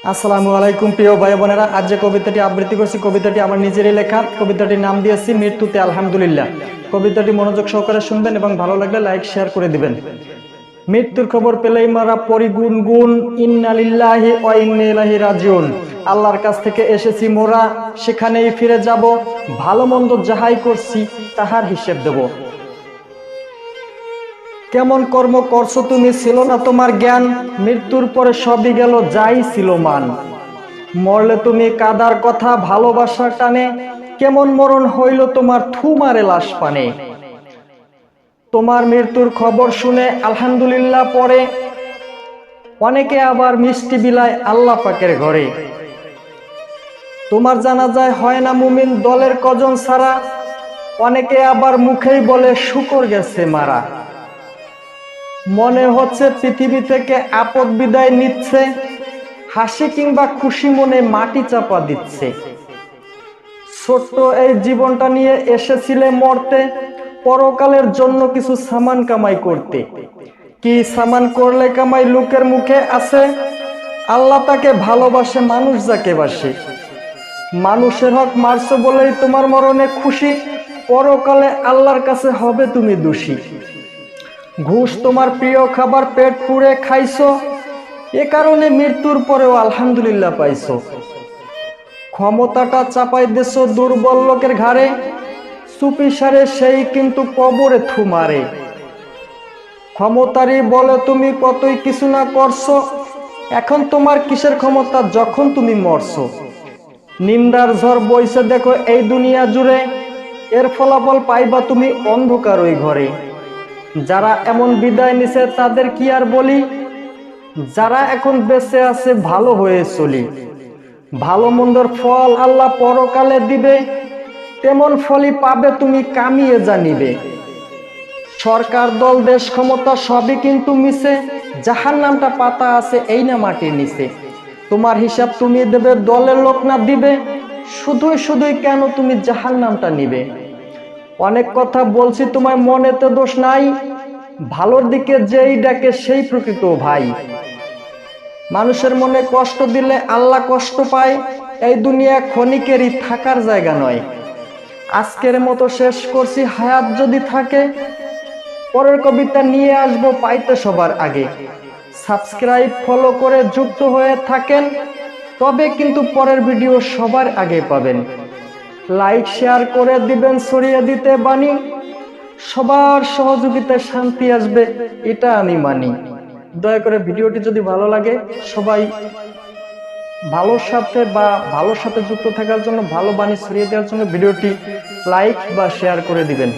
আসসালামু আলাইকুম প্রিয় ভাই বোনেরা, আজ যে কবিতাটি আবৃত্তি করছি কবিতাটি আমার নিজেরই লেখা। কবিতাটির নাম দিয়েছি মৃত্যুতে আলহামদুলিল্লাহ। কবিতাটি মনোযোগ সহকারে শুনবেন এবং ভালো লাগলে লাইক শেয়ার করে দিবেন। মৃত্যুর খবর পেলেই মারা পরি গুনগুন, ইন্না লিল্লাহি ওয়া ইন্না ইলাইহি রাজিউন। আল্লাহর কাছ থেকে এসেছি মোরা, সেখানেই ফিরে যাব। ভালো মন্দ যাহাই করছি তাহার হিসেব দেব। কেমন কর্ম করছো তুমি, ছিল না তোমার জ্ঞান। মৃত্যুর পরে সবই গেল যাই ছিল মান। মরলে তুমি কাদার কথা ভালোবাসার টানে, কেমন মরণ হইল তোমার থুমারে লাশ পানে। তোমার মৃত্যুর খবর শুনে আলহামদুলিল্লাহ পরে, অনেকে আবার মিষ্টি বিলায় আল্লাহ পাকের ঘরে। তোমার জানাজায় হয় না মুমিন দলের কজন ছাড়া, অনেকে আবার মুখেই বলে শুকর গেছে মারা। মনে হচ্ছে পৃথিবী থেকে আপদ বিদায় নিচ্ছে, হাসি কিংবা খুশি মনে মাটি চাপা দিচ্ছে। ছোট্ট এই জীবনটা নিয়ে এসেছিলে মরতে, পরকালের জন্য কিছু সামান কামাই করতে। কি সামান করলে কামাই লোকের মুখে আছে, আল্লাহ তাকে ভালোবাসে মানুষ যাকে বাসে। মানুষের হক মারছো বলেই তোমার মরণে খুশি, পরকালে আল্লাহর কাছে হবে তুমি দোষী। ঘুষ তোমার প্রিয় খাবার, পেট পুড়ে খাইছো, এ কারণে মৃত্যুর পরেও আলহামদুলিল্লাহ পাইছো। ক্ষমতাটা চাপাই দেছো দুর্বল লোকের ঘাড়ে, চুপিসারে সেই কিন্তু কবরে থুমারে। ক্ষমতারই বলে তুমি কতই কিছু না করছো, এখন তোমার কিসের ক্ষমতা যখন তুমি মরছো। নিন্দার ঝড় বইছে দেখো এই দুনিয়া জুড়ে, এর ফলাফল পাইবা তুমি অন্ধকার ওই ঘরে। যারা এমন বিদায় নিছে তাদের কি আর বলি, যারা এখন বেঁচে আছে ভালো হয়ে চলি। ভালো মন্দর ফল আল্লাহ পরকালে দিবে, তেমন ফলই পাবে তুমি কামিয়ে জানিবে। সরকার দল দেশ ক্ষমতা সবই কিন্তু মিছে, জাহান্নামটা পাতা আছে এই না মাটির নিচে। তোমার হিসাব তুমি দেবে, দলের লোক না দিবে, শুধুই শুধুই কেন তুমি জাহান্নামটা নিবে। অনেক কথা বলছি তোমার মনেতে দোষ নাই, ভালোর দিকে যেই ডাকে সেই প্রকৃত ভাই। মানুষের মনে কষ্ট দিলে আল্লাহ কষ্ট পায়, এই দুনিয়া ক্ষণিকেরই থাকার জায়গা নয়। আজকের মতো শেষ করছি, হায়াত যদি থাকে পরের কবিতা নিয়ে আসবো পাইতে সবার আগে। সাবস্ক্রাইব ফলো করে যুক্ত হয়ে থাকেন, তবে কিন্তু পরের ভিডিও সবার আগে পাবেন। লাইক শেয়ার করে দিবেন, ছড়িয়ে দিতে বাণী। সবার সহযোগিতায় শান্তি আসবে, এটা আমি মানি। দয়া করে ভিডিওটি যদি ভালো লাগে, সবাই ভালোর সাথে যুক্ত থাকার জন্য, ভালো বাণী ছড়িয়ে দেওয়ার জন্য ভিডিওটি লাইক বা শেয়ার করে দিবেন।